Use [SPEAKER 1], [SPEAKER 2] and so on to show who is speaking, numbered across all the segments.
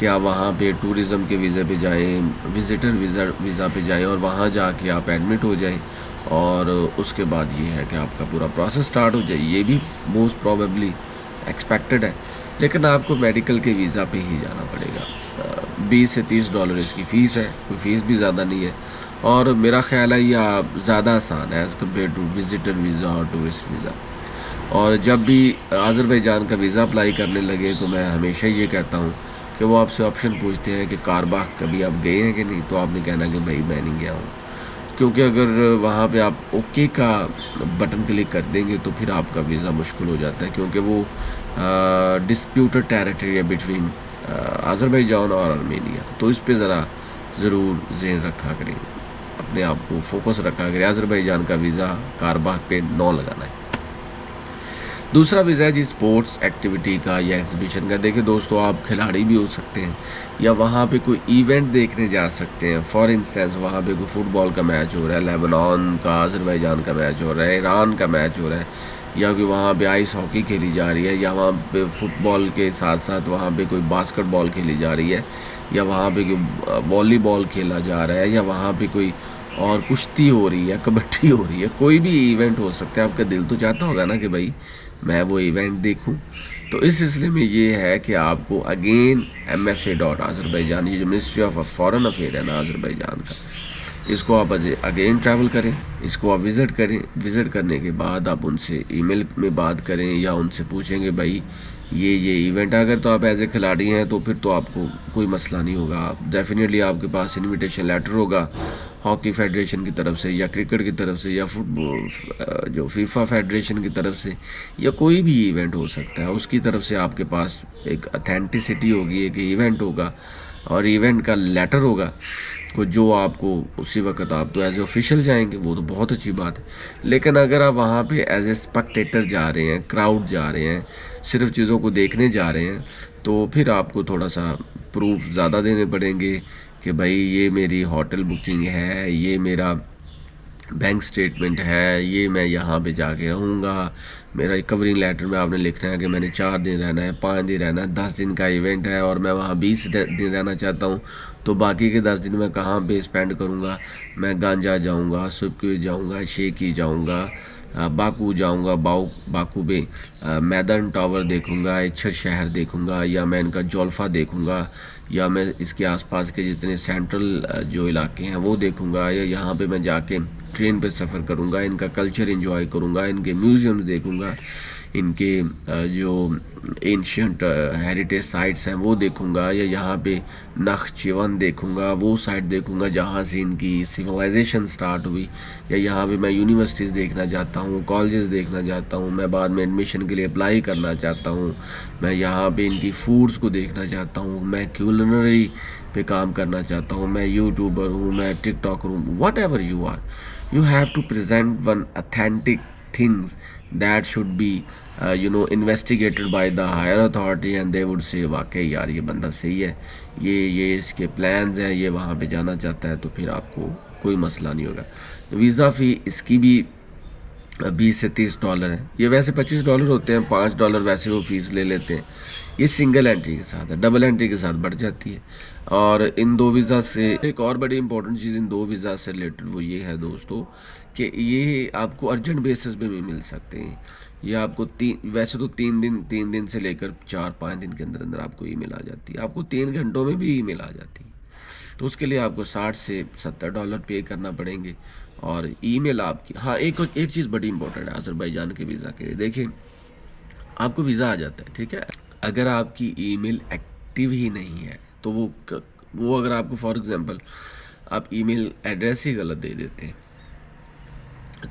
[SPEAKER 1] کہ آپ وہاں پہ ٹورزم کے ویزے پہ جائیں، وزٹر ویزا پہ جائیں اور وہاں جا کے آپ ایڈمٹ ہو جائیں، اور اس کے بعد یہ ہے کہ آپ کا پورا پروسیس سٹارٹ ہو جائے. یہ بھی موسٹ پروبیبلی ایکسپیکٹڈ ہے، لیکن آپ کو میڈیکل کے ویزا پہ ہی جانا پڑے گا. $20 سے $30 اس کی فیس ہے، کوئی فیس بھی زیادہ نہیں ہے، اور میرا خیال ہے یہ زیادہ آسان ہے as compare to visitor visa اور ٹورسٹ ویزا. اور جب بھی آذربائیجان کا ویزا اپلائی کرنے لگے تو میں ہمیشہ یہ کہتا ہوں کہ وہ آپ سے آپشن پوچھتے ہیں کہ کارباغ کبھی آپ گئے ہیں کہ نہیں، تو آپ نے کہنا کہ بھائی میں نہیں گیا ہوں، کیونکہ اگر وہاں پہ آپ اوکے کا بٹن کلک کر دیں گے تو پھر آپ کا ویزا مشکل ہو جاتا ہے، کیونکہ وہ ڈسپیوٹڈ ٹیریٹری ہے بٹوین آذربائیجان اور آرمینیا. تو اس پہ ذرا ضرور ذہن رکھا کریں، اپنے آپ کو فوکس رکھا کریں. آذربائیجان کا ویزا کارباغ پہ نو لگانا ہے. دوسرا ویزا ہے جی اسپورٹس ایکٹیویٹی کا یا ایگزیبیشن کا. دیکھیں دوستو، آپ کھلاڑی بھی ہو سکتے ہیں یا وہاں پہ کوئی ایونٹ دیکھنے جا سکتے ہیں. فار انسٹنس وہاں پہ کوئی فٹ بال کا میچ ہو رہا ہے، لیبنان کا آذربائیجان کا میچ ہو رہا ہے، ایران کا میچ ہو رہا ہے، یا کہ وہاں پہ آئس ہاکی کھیلی جا رہی ہے، یا وہاں پہ فٹ بال کے ساتھ ساتھ وہاں پہ کوئی باسکٹ بال کھیلی جا رہی ہے، یا وہاں پہ کوئی والی بال کھیلا جا رہا ہے، یا وہاں پہ کوئی اور کشتی ہو رہی ہے، کبڈی ہو رہی ہے. کوئی بھی ایونٹ ہو سکتا ہے. آپ کا دل تو چاہتا ہوگا نا کہ بھائی میں وہ ایونٹ دیکھوں. تو اس سلسلے میں یہ ہے کہ آپ کو اگین MFA.Azerbaijan، یہ جو منسٹری آف فارن افیئر ہے نا آذربائیجان کا، اس کو آپ اگین ٹریول کریں، اس کو آپ وزٹ کریں. وزٹ کرنے کے بعد آپ ان سے ای میل میں بات کریں یا ان سے پوچھیں گے بھائی یہ ایونٹ. اگر تو آپ ایز اے کھلاڑی ہیں تو پھر تو آپ کو کوئی مسئلہ نہیں ہوگا. آپ ڈیفینیٹلی آپ کے پاس انویٹیشن لیٹر ہوگا ہاکی فیڈریشن کی طرف سے یا کرکٹ کی طرف سے یا فٹ بال جو فیفا فیڈریشن کی طرف سے، یا کوئی بھی ایونٹ ہو سکتا ہے اس کی طرف سے آپ کے پاس ایک اتھینٹسٹی ہوگی، ایک ایونٹ ہوگا اور ایونٹ کا لیٹر ہوگا کو جو آپ کو اسی وقت آپ تو ایز اے آفیشیل جائیں گے، وہ تو بہت اچھی بات ہے. لیکن اگر آپ وہاں پہ ایز اے اسپیکٹیٹر جا رہے ہیں، کراؤڈ جا رہے ہیں، صرف چیزوں کو دیکھنے جا رہے ہیں، تو پھر آپ کو تھوڑا سا پروف زیادہ دینے پڑیں گے کہ بھائی یہ میری ہوٹل بکنگ ہے، یہ میرا بینک سٹیٹمنٹ ہے، یہ میں یہاں پہ جا کے رہوں گا. میرا کورنگ لیٹر میں آپ نے لکھنا ہے کہ میں نے 4 دن رہنا ہے، 5 دن رہنا ہے، 10 دن کا ایونٹ ہے اور میں وہاں 20 دن رہنا چاہتا ہوں، تو باقی کے 10 دن میں کہاں پہ اسپینڈ کروں گا. میں گانجا جاؤں گا، سبکی جاؤں گا، شیکی جاؤں گا، باکو جاؤں گا، باکو پہ میدان ٹاور دیکھوں گا، اچھر شہر دیکھوں گا، یا میں ان کا جولفا دیکھوں گا، یا میں اس کے آس پاس کے جتنے سینٹرل جو علاقے ہیں وہ دیکھوں گا، یا یہاں پہ میں جا کے ٹرین پہ سفر کروں گا، ان کا کلچر انجوائے کروں گا، ان کے میوزیم دیکھوں گا، ان کے جو اینشینٹ ہیریٹیج سائٹس ہیں وہ دیکھوں گا، یا یہاں پہ نخچیون دیکھوں گا، وہ سائٹ دیکھوں گا جہاں سے ان کی سویلائزیشن سٹارٹ ہوئی، یا یہاں پہ میں یونیورسٹیز دیکھنا چاہتا ہوں، کالجز دیکھنا چاہتا ہوں، میں بعد میں ایڈمیشن کے لیے اپلائی کرنا چاہتا ہوں، میں یہاں پہ ان کی فوڈز کو دیکھنا چاہتا ہوں، میں کیولنری پہ کام کرنا چاہتا ہوں، میں یوٹیوبر ہوں، میں ٹک ٹاکر ہوں. Whatever you are, you have to present one authentic things that should be investigated by the higher authority, and they would say واقعی یار یہ بندہ صحیح ہے، یہ اس کے پلانز ہیں، یہ وہاں پہ جانا چاہتا ہے، تو پھر آپ کو کوئی مسئلہ نہیں ہوگا. ویزا فی اس کی بھی $20 سے $30 ہے. یہ ویسے $25 ہوتے ہیں، $5 ویسے وہ فیس لے لیتے ہیں. یہ سنگل انٹری کے ساتھ ہے، ڈبل انٹری کے ساتھ بڑھ جاتی ہے. اور ان 2 ویزا سے ایک اور بڑی امپورٹنٹ چیز ان 2 ویزا سے ریلیٹڈ وہ یہ ہے دوستو کہ یہ آپ کو ارجنٹ بیسس پہ بھی مل سکتے ہیں. یہ آپ کو ویسے تو 3 دن سے لے کر 4-5 دن کے اندر اندر آپ کو ای میل آ جاتی ہے. آپ کو 3 گھنٹوں میں بھی ای میل آ جاتی ہے، تو اس کے لیے آپ کو $60 سے $70 پے کرنا پڑیں گے. اور ای میل آپ کی ایک چیز بڑی امپورٹنٹ ہے آذربائیجان کے ویزا کے لیے. دیکھیں آپ کو ویزا آ جاتا ہے، ٹھیک ہے، اگر آپ کی ای میل ایکٹیو ہی نہیں ہے تو وہ اگر آپ کو فار ایگزامپل آپ ای میل ایڈریس ہی غلط دے دیتے ہیں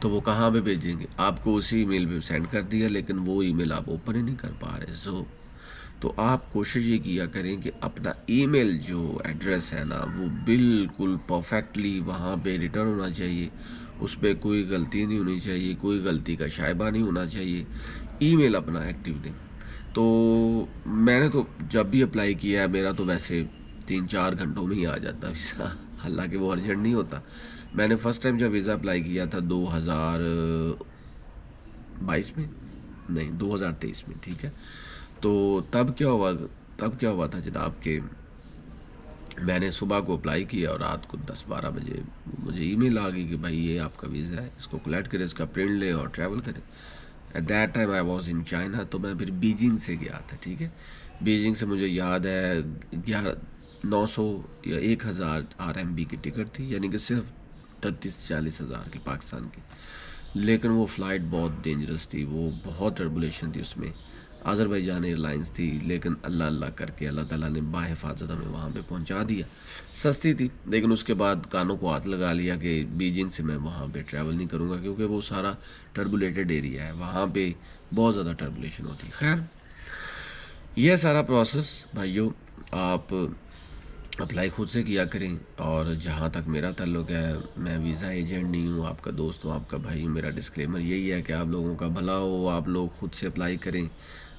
[SPEAKER 1] تو وہ کہاں پہ بھیجیں گے؟ آپ کو اسی ای میل پہ سینڈ کر دیا، لیکن وہ ای میل آپ اوپن ہی نہیں کر پا رہے. تو آپ کوشش یہ کیا کریں کہ اپنا ای میل جو ایڈریس ہے نا وہ بالکل پرفیکٹلی وہاں پہ ریٹرن ہونا چاہیے، اس پہ کوئی غلطی نہیں ہونی چاہیے، کوئی غلطی کا شائبہ نہیں ہونا چاہیے. ای میل اپنا ایکٹیو دیں. تو میں نے تو جب بھی اپلائی کیا ہے میرا تو ویسے 3-4 گھنٹوں میں ہی آ جاتا ویزا، حالانکہ وہ ارجنٹ نہیں ہوتا. میں نے فرسٹ ٹائم جب ویزا اپلائی کیا تھا 2022 میں، نہیں 2023 میں، ٹھیک ہے. تو تب کیا ہوا تھا جناب کہ میں نے صبح کو اپلائی کیا اور رات کو 10-12 بجے مجھے ای میل آ گئی کہ بھائی یہ آپ کا ویزا ہے، اس کو کلیکٹ کریں، اس کا پرنٹ لیں اور ٹریول کریں۔ At that time I was in China, تو میں پھر بیجنگ سے گیا تھا، ٹھیک ہے۔ بیجنگ سے مجھے یاد ہے 900 یا 1000 RMB کی ٹکٹ تھی، یعنی کہ صرف 33-40 ہزار کی پاکستان کی۔ لیکن وہ فلائٹ بہت ڈینجرس تھی، وہ بہت ٹربولیشن تھی اس میں۔ آذربائیجان ایئر لائنس تھی، لیکن اللہ اللہ کر کے اللہ تعالیٰ نے باحفاظت ہمیں وہاں پہ پہنچا دیا۔ سستی تھی، لیکن اس کے بعد کانوں کو ہاتھ لگا لیا کہ بیجنگ سے میں وہاں پہ ٹریول نہیں کروں گا، کیونکہ وہ سارا ٹربولیٹڈ ایریا ہے، وہاں پہ بہت زیادہ ٹربولیشن ہوتی ہے۔ خیر، یہ سارا پروسیس بھائیو آپ اپلائی خود سے کیا کریں، اور جہاں تک میرا تعلق ہے میں ویزا ایجنٹ نہیں ہوں، آپ کا دوست ہوں، آپ کا بھائی ہوں۔ میرا ڈسکلیمر یہی ہے کہ آپ لوگوں کا بھلا ہو، آپ لوگ خود سے اپلائی کریں،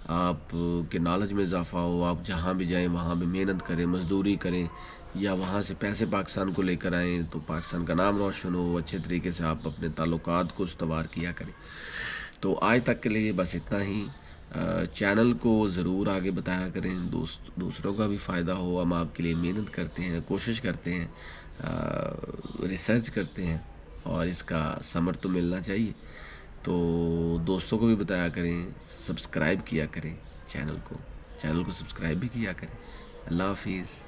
[SPEAKER 1] آپ کے نالج میں اضافہ ہو، آپ جہاں بھی جائیں وہاں بھی محنت کریں، مزدوری کریں، یا وہاں سے پیسے پاکستان کو لے کر آئیں تو پاکستان کا نام روشن ہو، اچھے طریقے سے آپ اپنے تعلقات کو استوار کیا کریں۔ تو آج تک کے لیے بس اتنا ہی۔ چینل کو ضرور آگے بتایا کریں، دوسروں کا بھی فائدہ ہو۔ ہم آپ کے لیے محنت کرتے ہیں، کوشش کرتے ہیں، ریسرچ کرتے ہیں، اور اس کا ثمر تو ملنا چاہیے۔ تو دوستوں کو بھی بتایا کریں، سبسکرائب کیا کریں چینل کو سبسکرائب بھی کیا کریں۔ اللہ حافظ۔